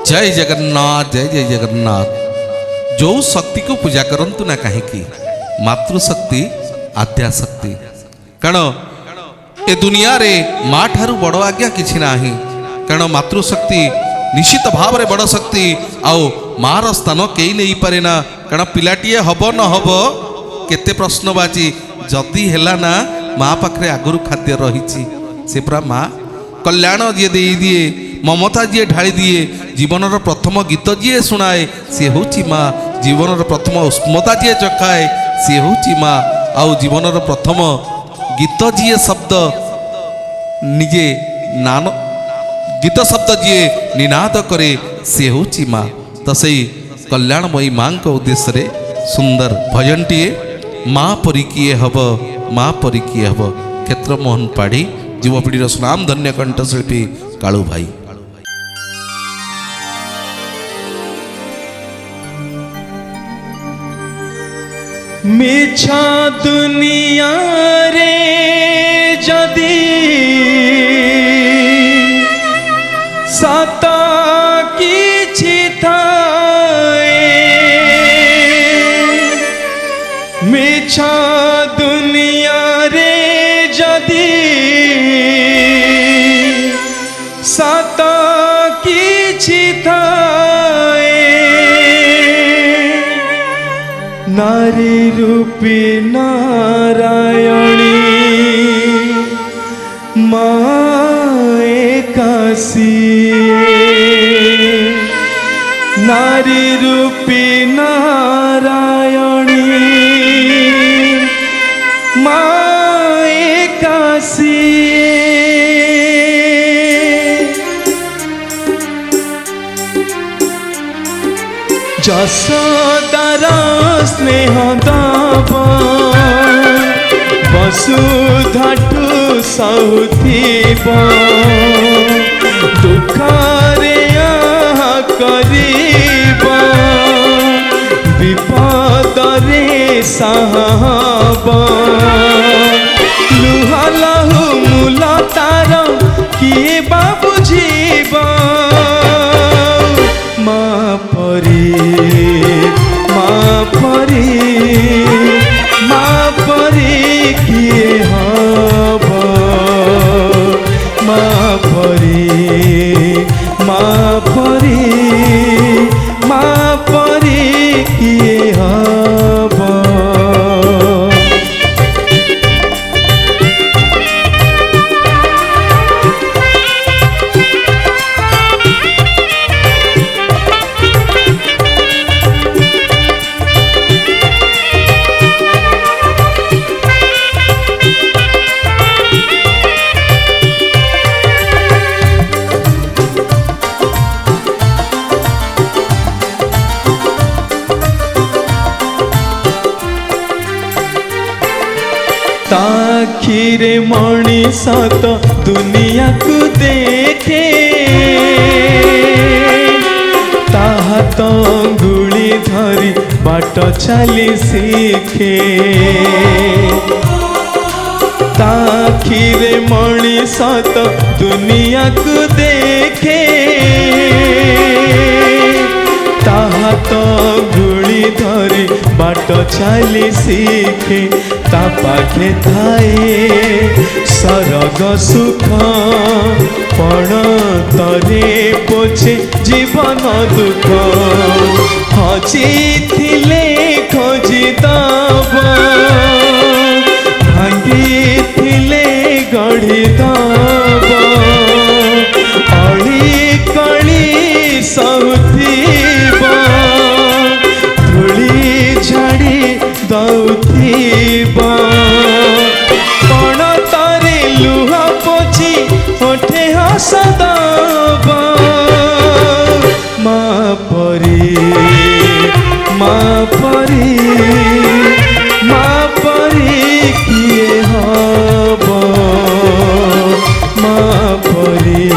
जय जगन्नाथ जय जय जगन्नाथ। जो शक्ति को पूजा करंतु ना कहीं मातृशक्ति आद्याशक्ति कारण ए दुनिया रे माँ ठारू बड़ आज्ञा किछि नाही। कारण मातृशक्ति निश्चित भाव रे बड़ शक्ति आउ माँ रो स्थान कई नहीं पारे ना। कारण पिलाटीए हब न हब केते प्रश्नबाची जदि हेला ना माँ पाखरे आगुरु खाद्य रही से पूरा माँ कल्याण जी दे दिए ममता जी ढाली दिए जीवन प्रथम गीत जी शुणाए सी हूँ माँ। जीवन प्रथम उष्मता जी चखाए सी हूँ माँ। आउ जीवन प्रथम गीत जी शब्द निजे नान गीत शब्द जी निनाद करे सी हूँ माँ। तो से कल्याणमयी माँ को उद्देश्य रे सुंदर भजन टीए माँ परी किए हब माँ परी किए हब क्षेत्र मोहन पाढ़ी युवपीढ़ी सुनाम धन्य कंठशिल्पी कालू भाई। मिछा दुनिया रे जदी सता किछि थाए मिछा दुनिया रे जदी सता किछि थाए नारी रूपी नारायणी माए कासिए नारी रूपी नारायणी माए कासिए जसोदारा स्नेह दाब वसुधाठु सहुथिब दुखरे करिब विपदरे साहब लुहा लहु मूल तार किए बा बुझिब माँ परी किए हब माँ परी किए हब। ताखिरे मणिष तो दुनिया को देखे ताहा तो अंगुली धरी बाट चली सीखे ताखिरे मणिष तो दुनिया को देखे ताहा तो अंगुली धरी बाट चली सीखे ता पाखे थाए सरग सुख पण तरे पोछे जीवन दुख हजी थिले खोजी दब भांगी थिले गढ़ी दब अड़ी कड़ी सहुथिब धूली झाड़ी दौथिब कण तारे लुह पोछी ओठे हस दब माँ परी किए हब माँ परी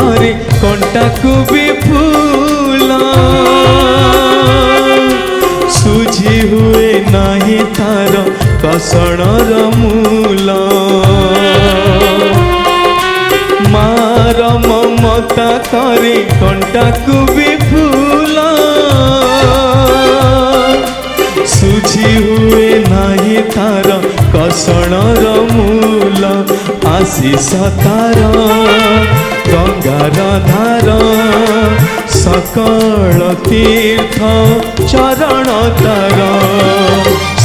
କରେ କଣ୍ଟାକୁ ବି ଫୁଲ ସୁଝି ହୁଏ ନାହିଁ ତାର କଷଣର ମୂଲ ମାର ମମତା କରେ କଣ୍ଟାକୁ ବି ଫୁଲ ସୁଝି ହୁଏ ନାହିଁ ତାର କଷଣର ମୂଲ ଆଶିଷ ତାର ଗଙ୍ଗାର ଧାର ସକଳ ତୀର୍ଥ ଚରଣ ତାର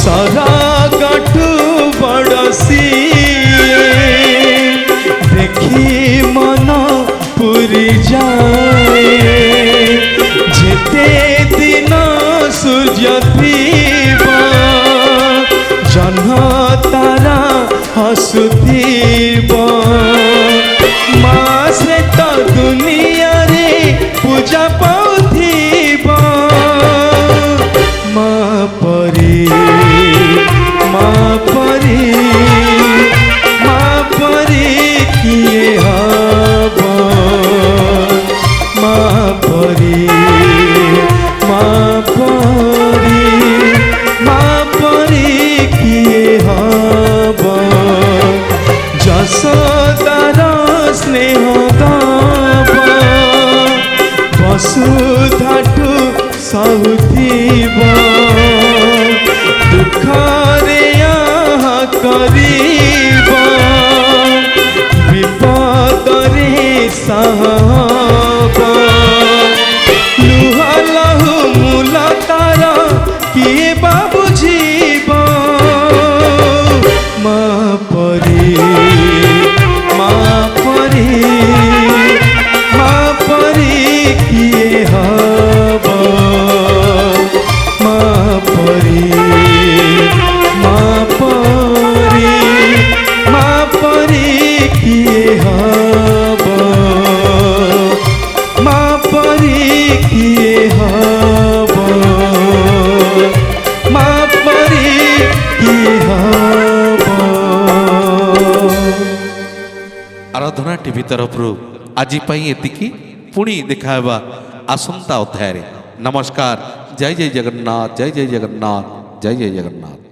ସରଗଠୁ ବଡ଼ ସିଏ ଦେଖି ମନ ପୁରି ଯାଏ ଯେତେ ଦିନ ସୂର୍ଯ୍ୟ ଥିବ ଜହ୍ନ ତାରା ହସୁଥିବ ମା ସେ ତ ଦୁନିଆରେ ପୂଜା ପାଉଥିବ ମା ପରି ମା ପରି ମା ପରି କିଏ ହବ ମା ପରି ମା ପରି ମା ପରି କିଏ ହବ ଯଶୋଦାର ସ୍ନେହ ଦବ ବସୁଧାଠୁ ସହୁଥିବ ଦୁଃଖରେ ଆହା କରିବ ବିପଦରେ ସାହବ ଲୁହ ଲହୁ ମୂଳ ତାର କିଏ ବା ବୁଝିବ ମା ପରି ମା ପରି ମା ପରି କିଏ ହବ ମା ପରି ମା ପରି ମା ପରି କିଏ ହବ ମା ପରି କିଏ ହବ ମା ପରି କିଏ ହବ। ଆରାଧନା ଟିଭି ତରଫରୁ ଆଜି ପାଇଁ ଏତିକି ପୁଣି ଦେଖା ହେବା ଆସନ୍ତା ଅଧ୍ୟାୟରେ। ନମସ୍କାର। ଜୟ ଜୟ ଜଗନ୍ନାଥ, ଜୟ ଜୟ ଜଗନ୍ନାଥ, ଜୟ ଜୟ ଜଗନ୍ନାଥ।